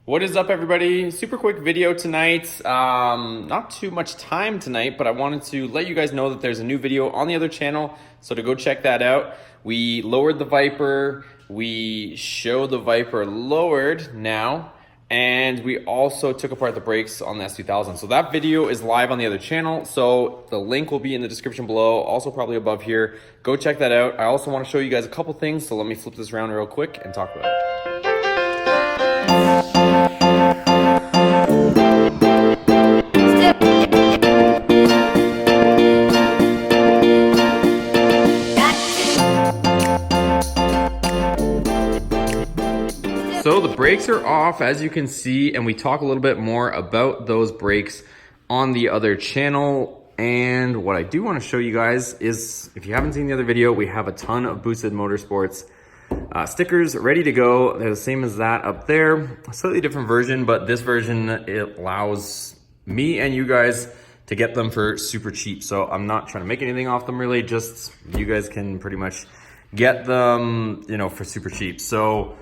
What is up, everybody? Super quick video tonight. Not too much time tonight, but I wanted to let you guys know that there's a new video on the other channel, so to go check that out. We lowered the Viper, we show the Viper lowered now, and we also took apart the brakes on the S2000. So that video is live on the other channel, so the link will be in the description below, also probably above here. Go check that out. I also want to show you guys a couple things, so let me flip this around real quick and talk about it. So the brakes are off, as you can see, and we talk a little bit more about those brakes on the other channel. And what I do want to show you guys is, if you haven't seen the other video, we have a ton of Boosted Motorsports stickers ready to go. They're the same as that up there, a slightly different version, but this version, it allows me and you guys to get them for super cheap. So I'm not trying to make anything off them really, just you guys can pretty much get them, you know, for super cheap. So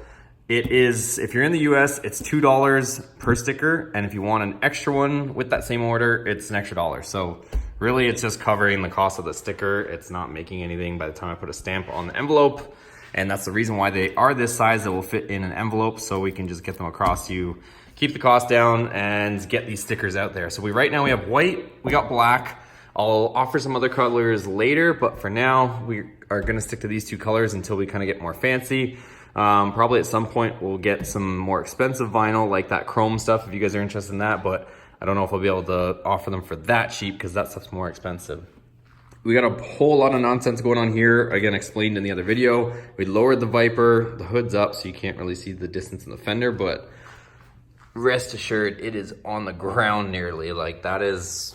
it is, if you're in the US, it's $2 per sticker. And if you want an extra one with that same order, it's an extra $1. So really it's just covering the cost of the sticker. It's not making anything by the time I put a stamp on the envelope. And that's the reason why they are this size, that will fit in an envelope, so we can just get them across to you, keep the cost down, and get these stickers out there. So right now we have white, we got black. I'll offer some other colors later, but for now we are gonna stick to these two colors until we kind of get more fancy. Probably at some point we'll get some more expensive vinyl, like that chrome stuff, if you guys are interested in that, but I don't know if I'll be able to offer them for that cheap, because that stuff's more expensive. We got a whole lot of nonsense going on here, again, explained in the other video. We lowered the Viper, the hood's up, so you can't really see the distance in the fender, but rest assured, it is on the ground nearly. Like, that is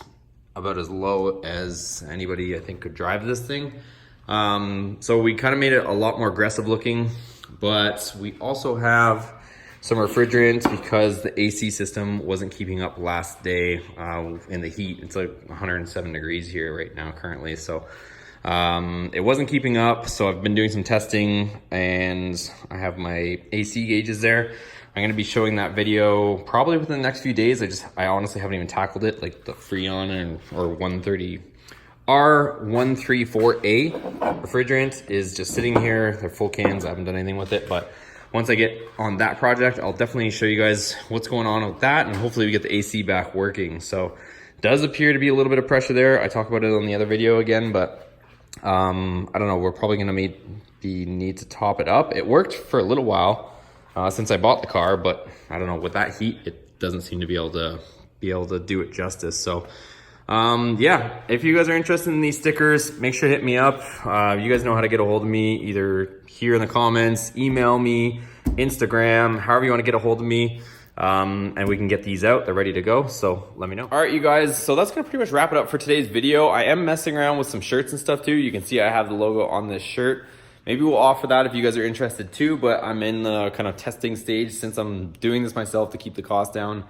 about as low as anybody, I think, could drive this thing. So we kind of made it a lot more aggressive looking, but we also have some refrigerant because the AC system wasn't keeping up last day in the heat. It's like 107 degrees here right now currently. So it wasn't keeping up. So I've been doing some testing and I have my AC gauges there. I'm gonna be showing that video probably within the next few days. I honestly haven't even tackled it, like the Freon or 130. R134A refrigerant is just sitting here. They're full cans. I haven't done anything with it, but once I get on that project, I'll definitely show you guys what's going on with that, and hopefully we get the AC back working. So it does appear to be a little bit of pressure there. I talked about it on the other video again, but I don't know. We're probably gonna need to top it up. It worked for a little while since I bought the car, but I don't know, with that heat, it doesn't seem to be able to do it justice. So yeah, if you guys are interested in these stickers, make sure to hit me up. You guys know how to get a hold of me, either here in the comments, email me, Instagram, however you want to get a hold of me, and we can get these out. They're ready to go, so let me know. All right, you guys, so that's gonna pretty much wrap it up for today's video. I am messing around with some shirts and stuff too. You can see I have the logo on this shirt. Maybe we'll offer that if you guys are interested too, but I'm in the kind of testing stage since I'm doing this myself to keep the cost down.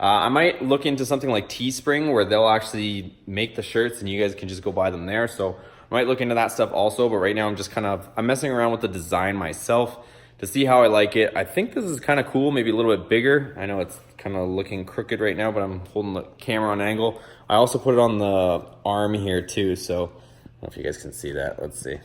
I might look into something like Teespring, where they'll actually make the shirts and you guys can just go buy them there. So I might look into that stuff also, but right now I'm messing around with the design myself to see how I like it. I think this is kind of cool, maybe a little bit bigger. I know it's kind of looking crooked right now, but I'm holding the camera on angle. I also put it on the arm here too, so I don't know if you guys can see that. Let's see.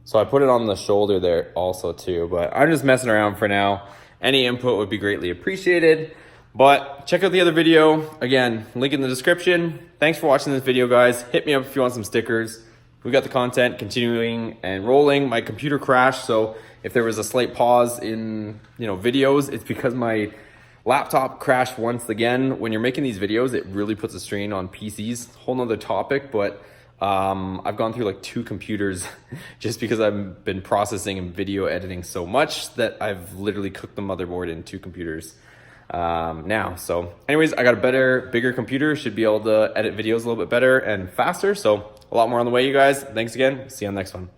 So I put it on the shoulder there also too, but I'm just messing around for now. Any input would be greatly appreciated. But check out the other video. Again, link in the description. Thanks for watching this video, guys. Hit me up if you want some stickers. We got the content continuing and rolling. My computer crashed, so if there was a slight pause in videos, it's because my laptop crashed once again. When you're making these videos, it really puts a strain on PCs. Whole nother topic, but I've gone through like 2 computers just because I've been processing and video editing so much that I've literally cooked the motherboard in 2 computers now. So anyways, I got a bigger computer, should be able to edit videos a little bit better and faster. So a lot more on the way, you guys. Thanks again. See you on the next one.